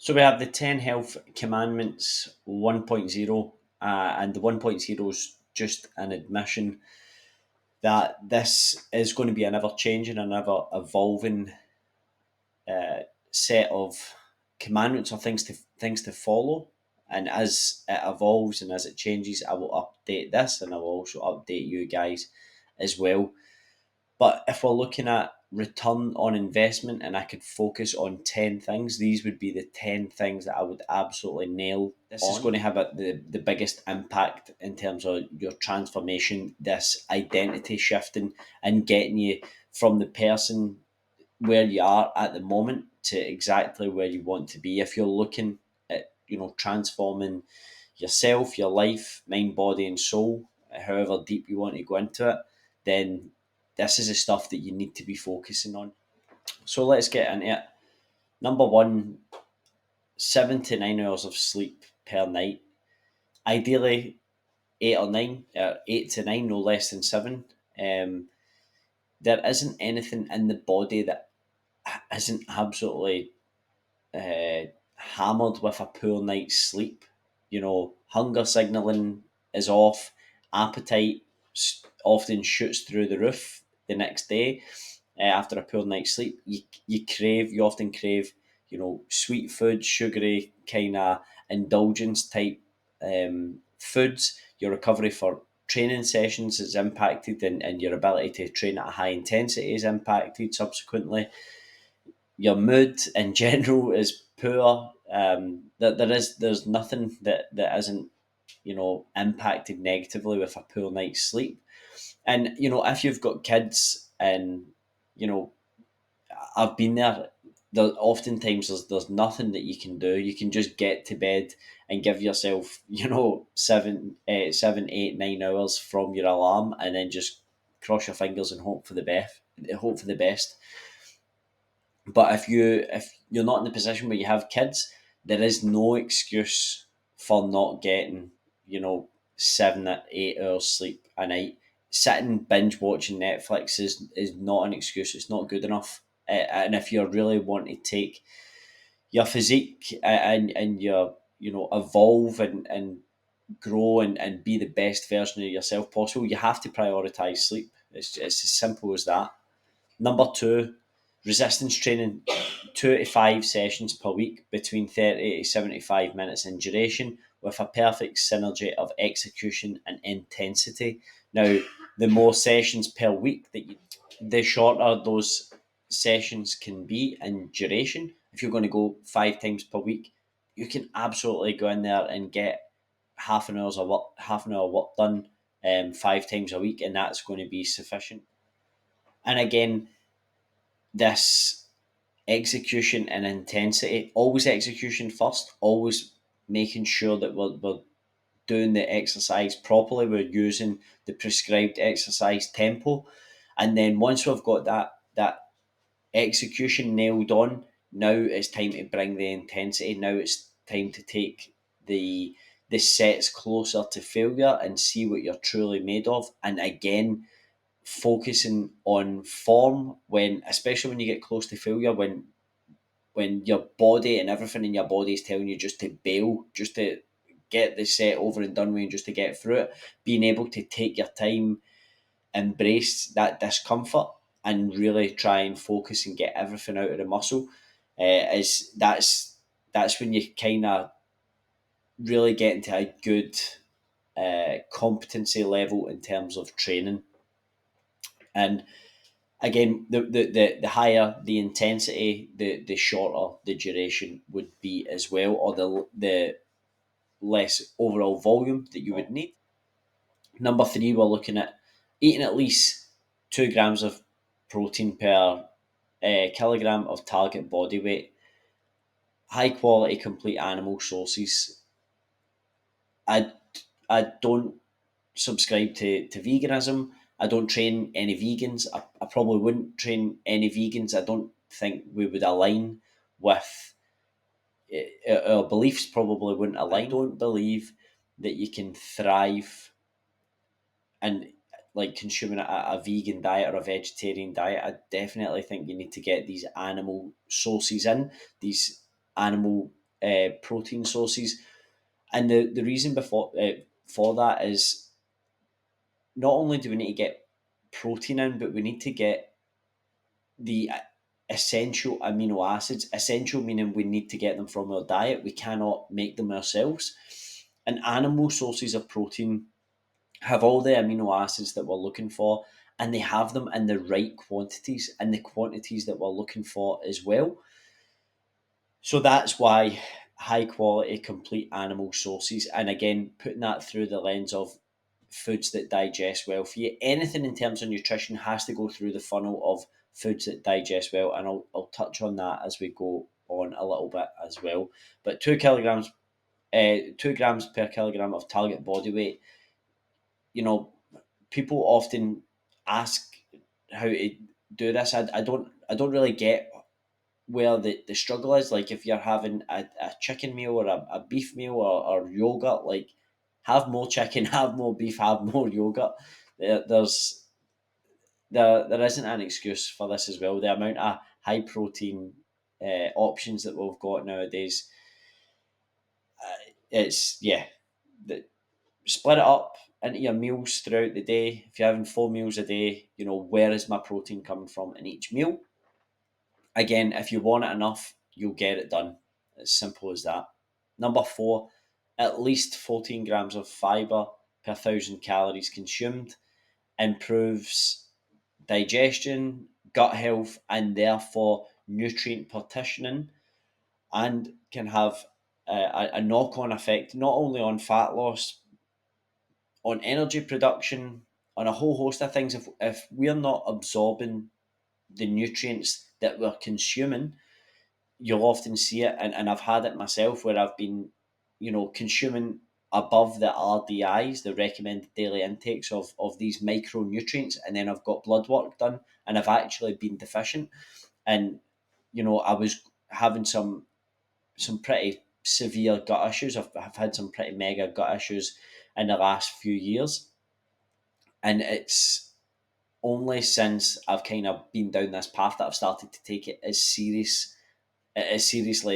So we have the 10 health commandments 1.0, and the 1.0 is just an admission that this is going to be an ever changing and ever evolving uh, set of commandments or things to follow. And as it evolves and as it changes, I will update this and I will also update you guys as well. But if we're looking at return on investment and I could focus on 10 things, these would be the 10 things that I would absolutely nail. This is going to have the biggest impact in terms of your transformation, this identity shifting, and getting you from the person where you are at the moment to exactly where you want to be. If you're looking at, transforming yourself, your life, mind, body, and soul, however deep you want to go into it, then this is the stuff that you need to be focusing on. So let's get into it. Number one, 7 to 9 hours of sleep per night. Ideally, 8 or 9, 8 to 9, no less than 7. Um, there isn't anything in the body that isn't absolutely hammered with a poor night's sleep. Hunger signaling is off, appetite often shoots through the roof the next day after a poor night's sleep. You often crave, sweet food, sugary kind of indulgence type foods. Your recovery for training sessions is impacted, and your ability to train at a high intensity is impacted subsequently. Your mood in general is poor. There's nothing that isn't impacted negatively with a poor night's sleep. And if you've got kids, and you know I've been there. Oftentimes there's nothing that you can do. You can just get to bed and give yourself 7, 8, 9 hours from your alarm, and then just cross your fingers and hope for the best. Hope for the best. But if you're not in the position where you have kids, there is no excuse for not getting 7 or 8 hours sleep a night. Sitting binge watching Netflix is not an excuse. It's not good enough. And if you really want to take your physique and your evolve and grow and be the best version of yourself possible, you have to prioritize sleep. It's as simple as that. Number two, resistance training, 2 to 5 sessions per week between 30 to 75 minutes in duration, with a perfect synergy of execution and intensity. Now, the more sessions per week the shorter those sessions can be in duration. If you're going to go 5 times per week, you can absolutely go in there and get half an hour work done 5 times a week, and that's going to be sufficient. And again, this execution and intensity, always execution first, always making sure that we're doing the exercise properly, we're using the prescribed exercise tempo. And then once we've got that execution nailed on, now it's time to bring the intensity. Now it's time to take the sets closer to failure and see what you're truly made of. And again, focusing on form, when especially when you get close to failure, when your body and everything in your body is telling you just to bail, just to get the set over and done with, and just to get through it. Being able to take your time, embrace that discomfort, and really try and focus and get everything out of the muscle, is that's when you kind of really get into a good competency level in terms of training. And again, the higher the intensity, the shorter the duration would be as well, or the less overall volume that you would need. Number three, we're looking at eating at least 2 grams of protein per kilogram of target body weight. High quality, complete animal sources. I I don't subscribe to veganism. I don't train any vegans. I probably wouldn't train any vegans. I don't think we would align with our beliefs, probably wouldn't align. I don't believe that you can thrive and like consuming a vegan diet or a vegetarian diet. I definitely think you need to get these animal sources in, these animal protein sources. And the reason for that is not only do we need to get protein in, but we need to get the essential amino acids. Essential meaning we need to get them from our diet. We cannot make them ourselves. And animal sources of protein have all the amino acids that we're looking for, and they have them in the right quantities and the quantities that we're looking for as well. So that's why high quality, complete animal sources, and again, putting that through the lens of foods that digest well for you. Anything in terms of nutrition has to go through the funnel of foods that digest well, and I'll touch on that as we go on a little bit as well. But 2 grams per kilogram of target body weight. You know, people often ask how to do this. I don't really get where the struggle is. Like if you're having a chicken meal or a beef meal or yogurt, like have more chicken, have more beef, have more yogurt. There isn't an excuse for this as well. The amount of high protein options that we've got nowadays, it's yeah. The, split it up into your meals throughout the day. If you're having 4 meals a day, where is my protein coming from in each meal? Again, if you want it enough, you'll get it done. As simple as that. Number 4, at least 14 grams of fiber per 1,000 calories consumed improves digestion, gut health, and therefore nutrient partitioning, and can have a knock on effect not only on fat loss, on energy production, on a whole host of things. If we're not absorbing the nutrients that we're consuming, you'll often see it, and I've had it myself where I've been, consuming above the RDIs, the recommended daily intakes of these micronutrients, and then I've got blood work done, and I've actually been deficient, and I was having some pretty severe gut issues. I've had some pretty mega gut issues in the last few years, and it's only since I've kind of been down this path that I've started to take it as seriously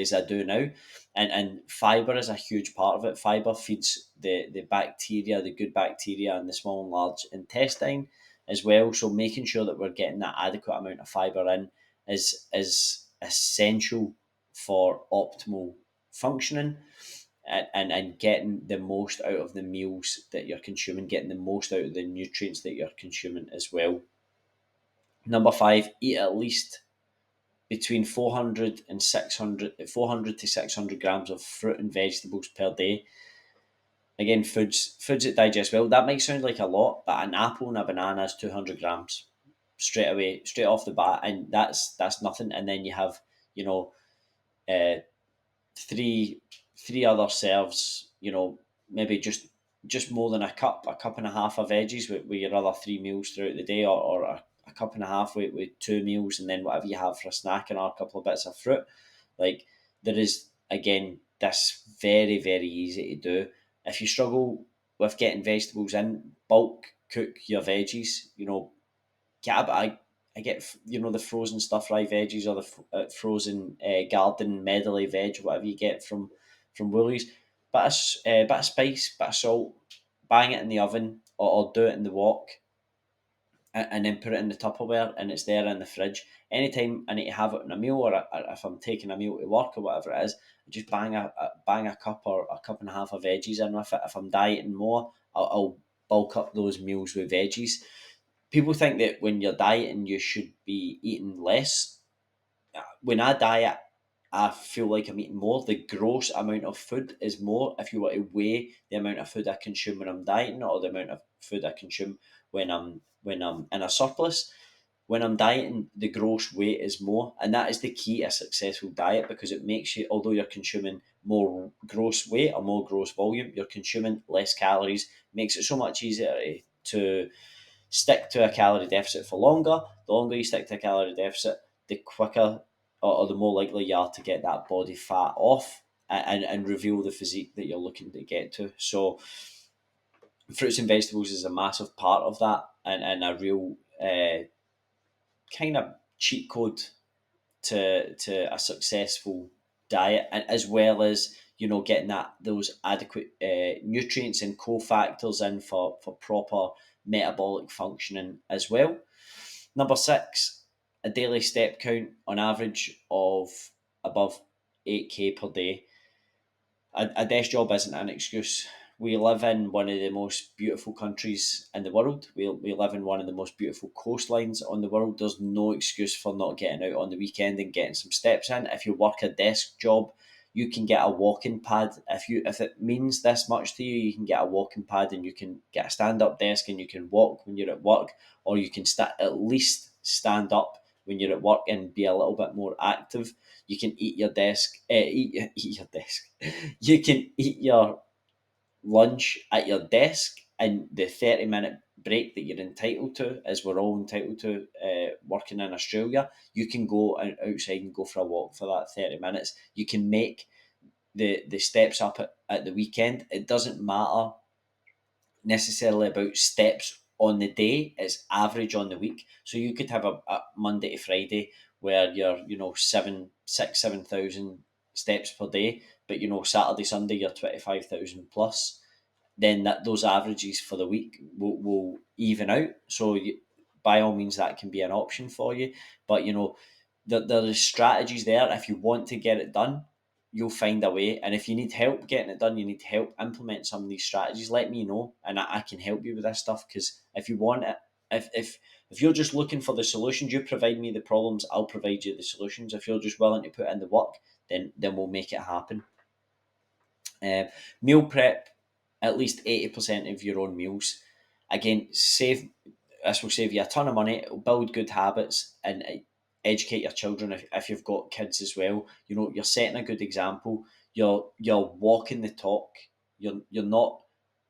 as I do now. And fibre is a huge part of it. Fibre feeds the bacteria, the good bacteria in the small and large intestine as well. So making sure that we're getting that adequate amount of fibre in is essential for optimal functioning, and getting the most out of the meals that you're consuming, getting the most out of the nutrients that you're consuming as well. Number 5, eat at least between 400 to 600 grams of fruit and vegetables per day. Again, foods that digest well. That might sound like a lot, but an apple and a banana is 200 grams straight away, straight off the bat, and that's nothing. And then you have, you know, uh, three other serves. Maybe just more than a cup and a half of veggies with your other 3 meals throughout the day, or a cup and a half with 2 meals, and then whatever you have for a snack and a couple of bits of fruit. Like, there is, again, this very, very easy to do. If you struggle with getting vegetables in, bulk cook your veggies. Get I get the frozen stuff fry veggies, or the frozen garden medley veg, whatever you get from Woolies. Bit of spice, bit of salt, bang it in the oven, or do it in the wok, and then put it in the Tupperware, and it's there in the fridge. Anytime I need to have it in a meal, or if I'm taking a meal to work or whatever it is, I just bang a cup or a cup and a half of veggies in with it. If I'm dieting more, I'll bulk up those meals with veggies. People think that when you're dieting, you should be eating less. When I diet, I feel like I'm eating more. The gross amount of food is more. If you were to weigh the amount of food I consume when I'm dieting, or the amount of food I consume when I'm in a surplus, when I'm dieting, the gross weight is more, and that is the key to a successful diet, because it makes you, although you're consuming more gross weight or more gross volume, you're consuming less calories. Makes it so much easier to stick to a calorie deficit for longer. The longer you stick to a calorie deficit, the quicker, or the more likely you are to get that body fat off, and reveal the physique that you're looking to get to. So, fruits and vegetables is a massive part of that, and a real kind of cheat code to a successful diet, and as well as getting those adequate nutrients and cofactors in for proper metabolic functioning as well. Number six, a daily step count on average of above 8k per day. A desk job isn't an excuse. We live in one of the most beautiful countries in the world. We live in one of the most beautiful coastlines on the world. There's no excuse for not getting out on the weekend and getting some steps in. If you work a desk job, you can get a walking pad. If it means this much to you, you can get a walking pad and you can get a stand up desk and you can walk when you're at work, or you can at least stand up when you're at work and be a little bit more active. You can eat your desk, eat your desk. You can eat your lunch at your desk in the 30-minute break that you're entitled to, as we're all entitled to working in Australia. You can go outside and go for a walk for that 30 minutes. You can make the steps up at the weekend. It doesn't matter necessarily about steps on the day, it's average on the week. So you could have a Monday to Friday where you're 7,000 steps per day, but Saturday Sunday you're 25,000 plus. Then those averages for the week will even out. So by all means that can be an option for you, but there are strategies there. If you want to get it done, you'll find a way. And if you need help getting it done, you need help implement some of these strategies, let me know and I can help you with this stuff. Because if you want it, if you're just looking for the solutions, you provide me the problems, I'll provide you the solutions. If you're just willing to put in the work, then we'll make it happen. uh, Meal prep at least 80% of your own meals. Again, save this will save you a ton of money. It'll build good habits and educate your children if you've got kids as well. You're setting a good example. You're walking the talk. You're not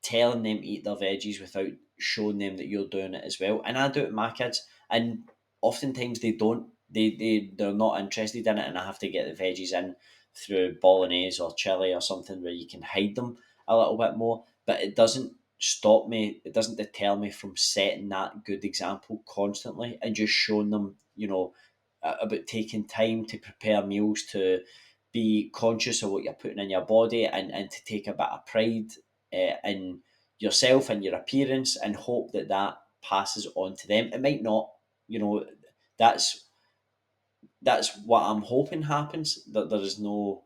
telling them to eat their veggies without showing them that you're doing it as well. And I do it with my kids, and oftentimes they don't. They're not interested in it, and I have to get the veggies in through bolognese or chili or something where you can hide them a little bit more. But it doesn't stop me, it doesn't deter me from setting that good example constantly and just showing them, about taking time to prepare meals, to be conscious of what you're putting in your body, and to take a bit of pride in yourself and your appearance, and hope that passes on to them. It might not, that's that's what I'm hoping happens. That there's no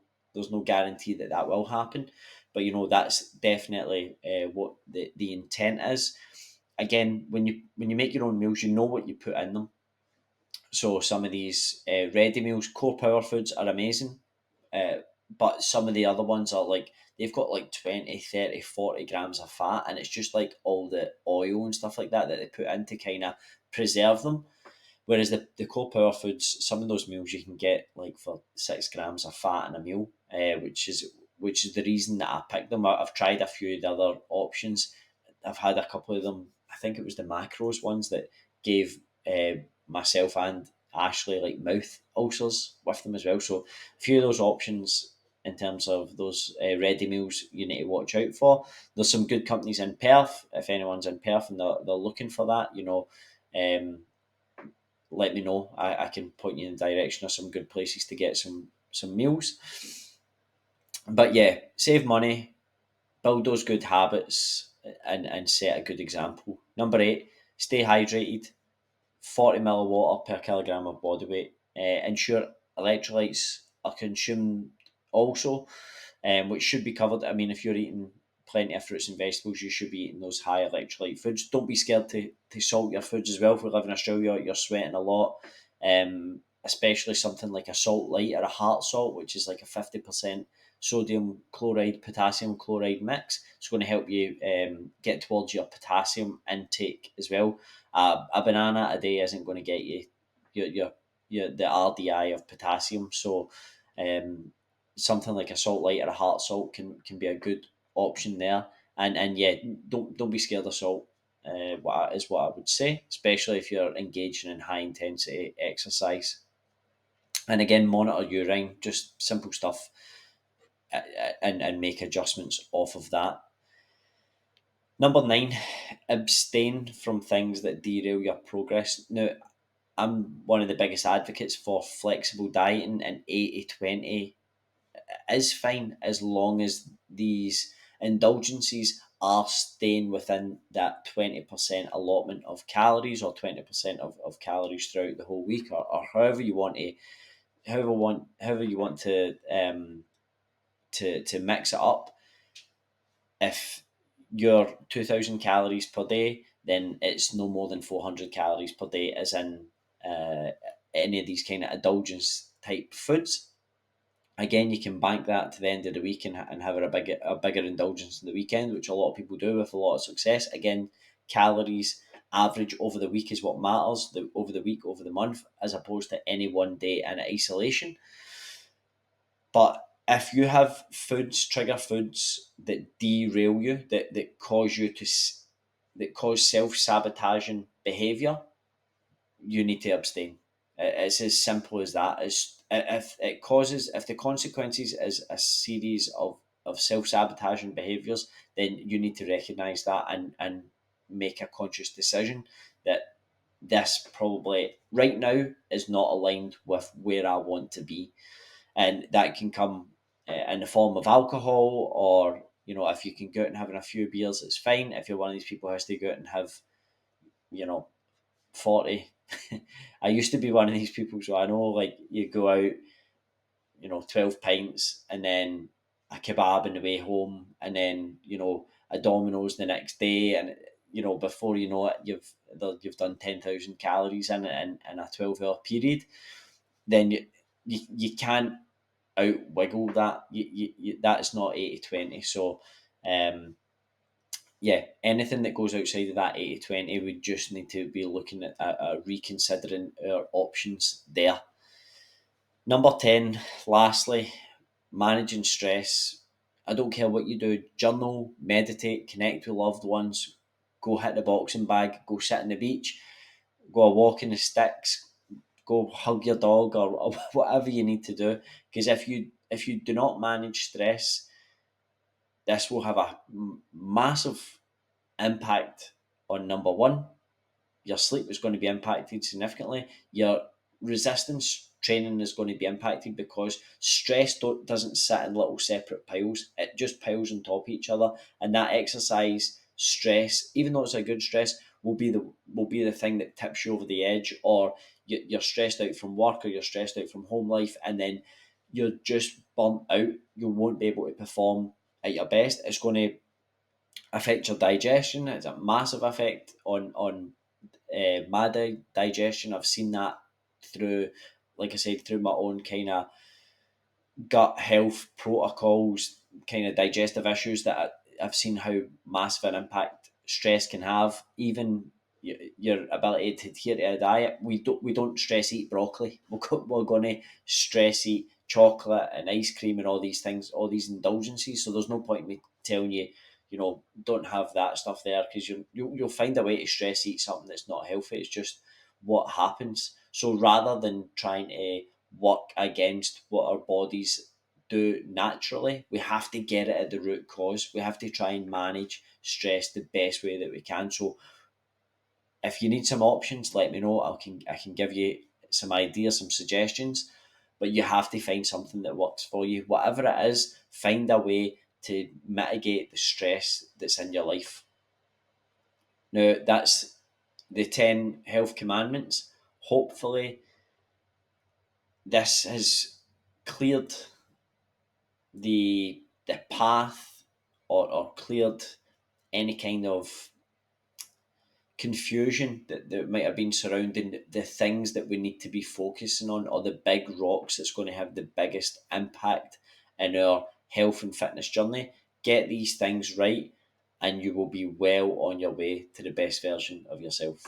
guarantee that will happen, but that's definitely what the intent is. Again, when you make your own meals, you know what you put in them. So some of these ready meals, core power foods are amazing, uh, but some of the other ones are like they've got like 20, 30, 40 grams of fat, and it's just like all the oil and stuff like that they put in to kind of preserve them. Whereas the core power foods, some of those meals you can get like for 6 grams of fat in a meal, which is the reason that I picked them. I've tried a few of the other options. I've had a couple of them. I think it was the macros ones that gave myself and Ashley like mouth ulcers with them as well. So a few of those options in terms of those ready meals you need to watch out for. There's some good companies in Perth. If anyone's in Perth and they're looking for that, let me know. I can point you in the direction of some good places to get some meals. But yeah, save money, build those good habits, and set a good example. Number 8, stay hydrated. 40 ml of water per kilogram of body weight. Ensure electrolytes are consumed also, which should be covered. I mean, if you're eating plenty of fruits and vegetables, you should be eating those high electrolyte foods. Don't be scared to salt your foods as well. If we live in Australia, you're sweating a lot, especially something like a salt light or a heart salt, which is like a 50% sodium chloride, potassium chloride mix. It's going to help you get towards your potassium intake as well. A banana a day isn't going to get you your the RDI of potassium. So something like a salt light or a heart salt can be a good option there. And yeah, don't be scared of salt. What I would say, especially if you're engaging in high intensity exercise. And again, monitor urine, just simple stuff, and make adjustments off of that. Number 9, abstain from things that derail your progress. Now, I'm one of the biggest advocates for flexible dieting and 80-20 is fine as long as these indulgences are staying within that 20% allotment of calories, or 20% of calories throughout the whole week, or however you want to however you want to mix it up. If you're 2,000 calories per day, then it's no more than 400 calories per day, as in any of these kind of indulgence type foods. Again, you can bank that to the end of the week and have a bigger indulgence in the weekend, which a lot of people do with a lot of success. Again, calories average over the week is what matters, over the week, over the month, as opposed to any one day in isolation. But if you have trigger foods that derail you, that cause you to, that cause self-sabotaging behavior, you need to abstain. It's as simple as that. If the consequences is a series of self-sabotaging behaviors, then you need to recognize that, and make a conscious decision that this probably right now is not aligned with where I want to be. And that can come in the form of alcohol, or if you can go out and having a few beers, it's fine. If you're one of these people who has to go out and have, you know 40. I used to be one of these people, so I know, like, you go out, 12 pints, and then a kebab on the way home, and then a Domino's the next day, and before you know it, you've done 10,000 calories in a 12-hour period. Then you can't out wiggle that. That's not 80-20. So yeah, anything that goes outside of that 80-20, we just need to be looking at reconsidering our options there. Number 10, lastly, managing stress. I don't care what you do, journal, meditate, connect with loved ones, go hit the boxing bag, go sit on the beach, go a walk in the sticks, go hug your dog, or whatever you need to do. Because if you do not manage stress, this will have a massive impact on, number one, your sleep is going to be impacted significantly. Your resistance training is going to be impacted, because stress doesn't sit in little separate piles. It just piles on top of each other, and that exercise stress, even though it's a good stress, will be the thing that tips you over the edge, or you're stressed out from work, or you're stressed out from home life, and then you're just burnt out. You won't be able to perform at your best. It's going to affect your digestion. It's a massive effect on my digestion. I've seen that through, like I said, through my own kind of gut health protocols, kind of digestive issues, that I've seen how massive an impact stress can have. Even your ability to adhere to a diet. We don't stress eat broccoli. We're going to stress eat chocolate and ice cream and all these things, all these indulgences. So there's no point in me telling you, don't have that stuff there, because you'll find a way to stress eat something that's not healthy. It's just what happens. So rather than trying to work against what our bodies do naturally, we have to get it at the root cause. We have to try and manage stress the best way that we can. So if you need some options, let me know. I can give you some ideas, some suggestions, but you have to find something that works for you. Whatever it is, find a way to mitigate the stress that's in your life. Now, that's the 10 health commandments. Hopefully, this has cleared the path, or cleared any kind of confusion that might have been surrounding the things that we need to be focusing on, or the big rocks that's going to have the biggest impact in our health and fitness journey. Get these things right, and you will be well on your way to the best version of yourself.